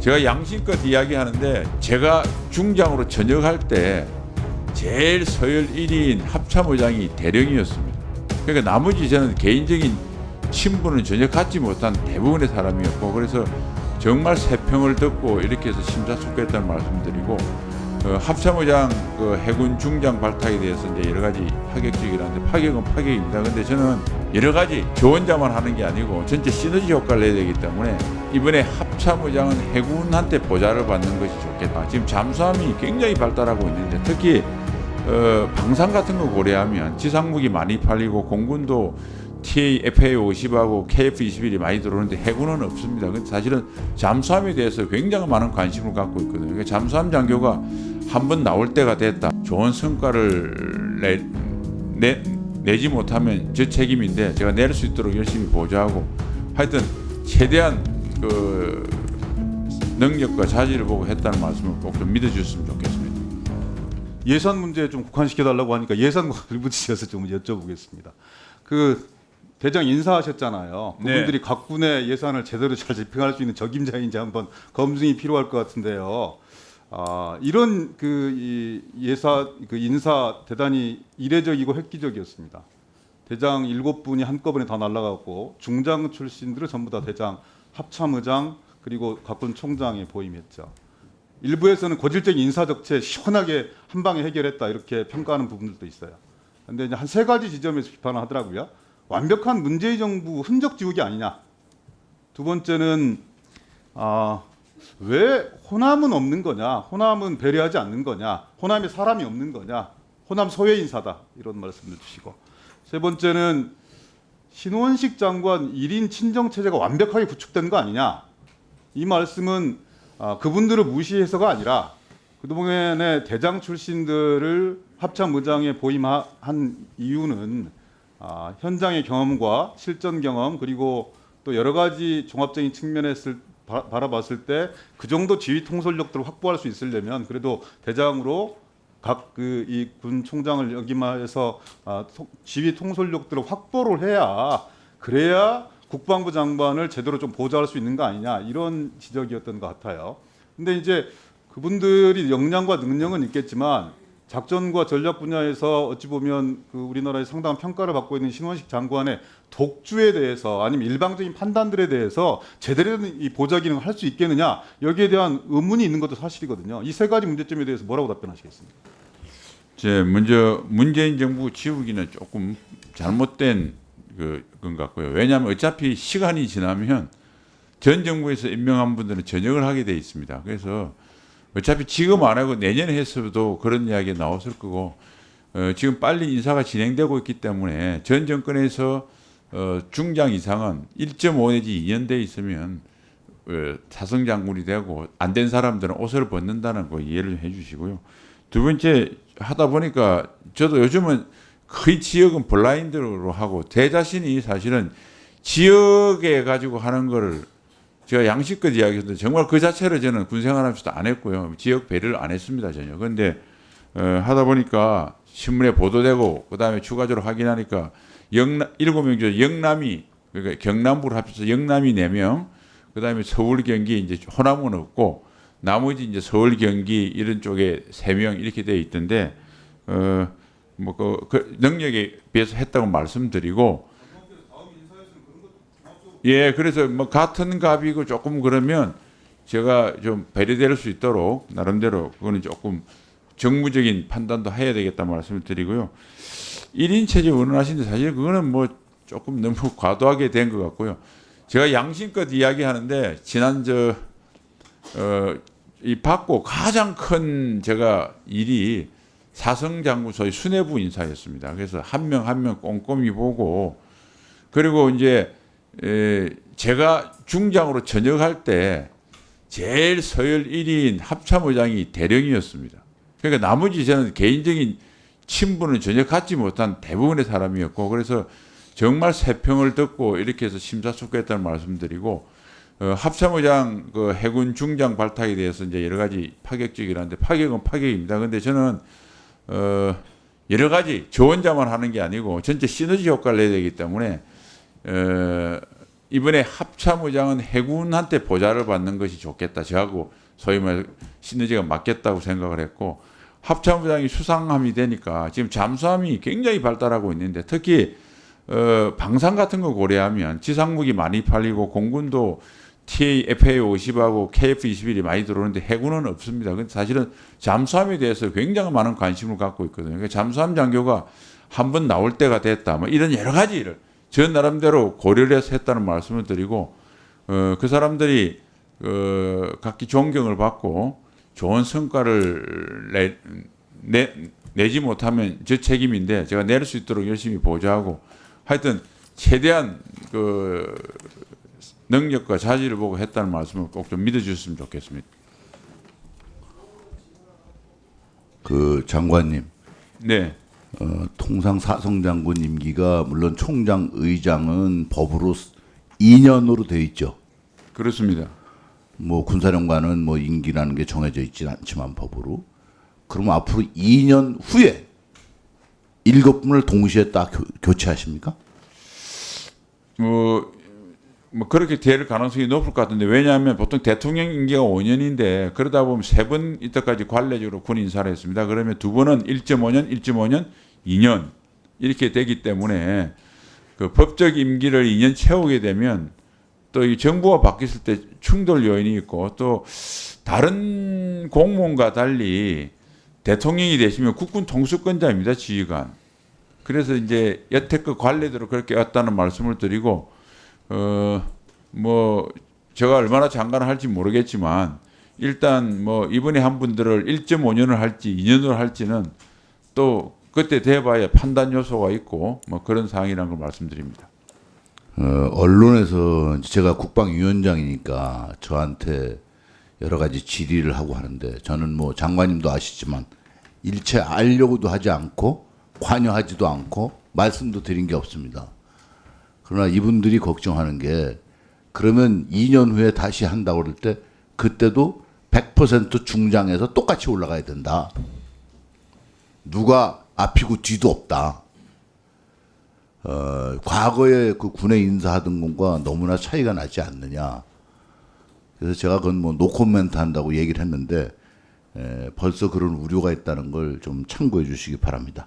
제가 양심껏 이야기하는데 제가 중장으로 전역할 때 제일 서열 1위인 합참의장이 대령이었습니다. 그러니까 나머지 저는 개인적인 친분은 전혀 갖지 못한 대부분의 사람이었고, 그래서 정말 세평을 듣고 이렇게 해서 심사숙고했다는 말씀드리고, 합참의장 해군 중장 발탁에 대해서 이제 여러 가지 파격적이라는데 파격은 파격입니다. 근데 저는 여러 가지 저 혼자만 하는 게 아니고 전체 시너지 효과를 내야 되기 때문에 이번에 합참의장은 해군한테 보좌를 받는 것이 좋겠다. 지금 잠수함이 굉장히 발달하고 있는데 특히 방산 같은 거 고려하면 지상무기 많이 팔리고 공군도 FA-50하고 KF-21이 많이 들어오는데 해군은 없습니다. 근데 사실은 잠수함에 대해서 굉장히 많은 관심을 갖고 있거든요. 그러니까 잠수함 장교가 한번 나올 때가 됐다. 좋은 성과를 내지 못하면 저 책임인데 제가 낼 수 있도록 열심히 보좌하고 하여튼 최대한 그 능력과 자질을 보고 했다는 말씀을 꼭 좀 믿어주셨으면 좋겠습니다. 예산 문제에 좀 국한시켜달라고 하니까 예산과 일부지어서 좀 여쭤보겠습니다. 그 대장 인사하셨잖아요. 그분들이 네. 각 군의 예산을 제대로 잘 집행할 수 있는 적임자인지 한번 검증이 필요할 것 같은데요. 이런 이 인사 대단히 이례적이고 획기적이었습니다. 대장 7분이 한꺼번에 다 날아갔고 중장 출신들은 전부 다 대장, 합참의장 그리고 각군 총장에 보임했죠. 일부에서는 고질적인 인사적체 시원하게 한 방에 해결했다 이렇게 평가하는 부분들도 있어요. 그런데 이제 한 3가지 지점에서 비판을 하더라고요. 완벽한 문재인 정부 흔적 지우기 아니냐. 두 번째는 왜 호남은 없는 거냐, 호남은 배려하지 않는 거냐, 호남에 사람이 없는 거냐, 호남 소외 인사다 이런 말씀을 주시고, 세 번째는 신원식 장관 1인 친정 체제가 완벽하게 구축된 거 아니냐. 이 말씀은 그분들을 무시해서가 아니라 그동안의 대장 출신들을 합참의장에 보임한 이유는 현장의 경험과 실전 경험 그리고 또 여러 가지 종합적인 측면에서 바라봤을 때 그 정도 지휘 통솔력들을 확보할 수 있으려면 그래도 대장으로 각 이 군 총장을 역임해서 지휘 통솔력들을 확보를 해야 그래야 국방부 장관을 제대로 좀 보좌할 수 있는 거 아니냐 이런 지적이었던 것 같아요. 근데 이제 그분들이 역량과 능력은 있겠지만 작전과 전략 분야에서 어찌 보면 우리나라의 상당한 평가를 받고 있는 신원식 장관의 독주에 대해서 아니면 일방적인 판단들에 대해서 제대로 된 이 보좌 기능을 할 수 있겠느냐 여기에 대한 의문이 있는 것도 사실이거든요. 이 3가지 문제점에 대해서 뭐라고 답변하시겠습니까? 먼저 문재인 정부 지우기는 조금 잘못된 건 같고요. 왜냐하면 어차피 시간이 지나면 전 정부에서 임명한 분들은 전역을 하게 돼 있습니다. 그래서 어차피 지금 안 하고 내년에 했어도 그런 이야기가 나왔을 거고 지금 빨리 인사가 진행되고 있기 때문에 전 정권에서 중장 이상은 1.5 내지 2년 돼 있으면 사성장군이 되고 안 된 사람들은 옷을 벗는다는 거 이해를 해주시고요. 두 번째 하다 보니까 저도 요즘은 거의 지역은 블라인드로 하고 제 자신이 사실은 지역에 가지고 하는 거를 제가 양식껏 이야기했는데 정말 그 자체를 저는 군 생활하면서도 안 했고요. 지역 배려를 안 했습니다 전혀. 그런데 하다 보니까 신문에 보도되고 그다음에 추가적으로 확인하니까 7명 중 영남이 그러니까 경남부를 합쳐서 영남이 4명, 그다음에 서울 경기 이제 호남은 없고 나머지 이제 서울 경기 이런 쪽에 3명 이렇게 돼 있던데 그 능력에 비해서 했다고 말씀드리고. 예, 그래서 뭐 같은 갑이고 조금 그러면 제가 좀 배려될 수 있도록 나름대로 그거는 조금 정무적인 판단도 해야 되겠다 말씀을 드리고요. 1인 체제 원하시는데 사실 그거는 뭐 조금 너무 과도하게 된 것 같고요. 제가 양심껏 이야기하는데 지난 이 받고 가장 큰 제가 일이 사성장군 소위 수뇌부 인사였습니다. 그래서 한 명 한 명 꼼꼼히 보고 그리고 이제 제가 중장으로 전역할 때 제일 서열 1위인 합참의장이 대령이었습니다. 그러니까 나머지 저는 개인적인 친분은 전혀 갖지 못한 대부분의 사람이었고 그래서 정말 세평을 듣고 이렇게 해서 심사숙고했다는 말씀드리고 합참의장 해군 중장 발탁에 대해서 이제 여러 가지 파격적이라는데 파격은 파격입니다. 근데 저는 여러 가지 저 혼자만 하는 게 아니고 전체 시너지 효과를 내야 되기 때문에 이번에 합참의장은 해군한테 보좌를 받는 것이 좋겠다. 저하고 소위 말해 시너지가 맞겠다고 생각을 했고 합참의장이 수상함이 되니까 지금 잠수함이 굉장히 발달하고 있는데 특히 방산 같은 거 고려하면 지상무기 많이 팔리고 공군도 TA, FA-50하고 KF-21이 많이 들어오는데 해군은 없습니다. 근데 사실은 잠수함에 대해서 굉장히 많은 관심을 갖고 있거든요. 그러니까 잠수함 장교가 한번 나올 때가 됐다. 뭐 이런 여러 가지를 저 나름대로 고려를 해서 했다는 말씀을 드리고 그 사람들이 각기 존경을 받고 좋은 성과를 내지 못하면 저 책임인데 제가 낼 수 있도록 열심히 보좌하고 하여튼 최대한 그 능력과 자질을 보고 했다는 말씀을 꼭 좀 믿어주셨으면 좋겠습니다. 그 장관님, 네, 통상 사성장군 임기가 물론 총장 의장은 법으로 2년으로 되어 있죠. 그렇습니다. 뭐 군사령관은 뭐 임기라는 게 정해져 있진 않지만 법으로. 그럼 앞으로 2년 후에 7분을 동시에 딱 교체하십니까? 뭐 그렇게 될 가능성이 높을 것 같은데 왜냐하면 보통 대통령 임기가 5년인데 그러다 보면 3번 이때까지 관례적으로 군 인사를 했습니다. 그러면 2번은 1.5년, 1.5년, 2년 이렇게 되기 때문에 그 법적 임기를 2년 채우게 되면 또 이 정부가 바뀌었을 때 충돌 요인이 있고 또 다른 공무원과 달리 대통령이 되시면 국군 통수권자입니다. 지휘관. 그래서 이제 여태껏 관례대로 그렇게 왔다는 말씀을 드리고 뭐 제가 얼마나 장관을 할지 모르겠지만 일단 뭐 이번에 한 분들을 1.5년을 할지 2년을 할지는 또 그때 돼봐야 판단 요소가 있고 뭐 그런 사항이라는 걸 말씀드립니다. 언론에서 제가 국방위원장이니까 저한테 여러 가지 질의를 하고 하는데 저는 뭐 장관님도 아시지만 일체 알려고도 하지 않고 관여하지도 않고 말씀도 드린 게 없습니다. 그러나 이분들이 걱정하는 게 그러면 2년 후에 다시 한다고 그럴 때 그때도 100% 중장에서 똑같이 올라가야 된다. 누가 앞이고 뒤도 없다. 과거에 그 군에 인사하던 것과 너무나 차이가 나지 않느냐. 그래서 제가 그건 뭐 노코멘트 한다고 얘기를 했는데 벌써 그런 우려가 있다는 걸 좀 참고해 주시기 바랍니다.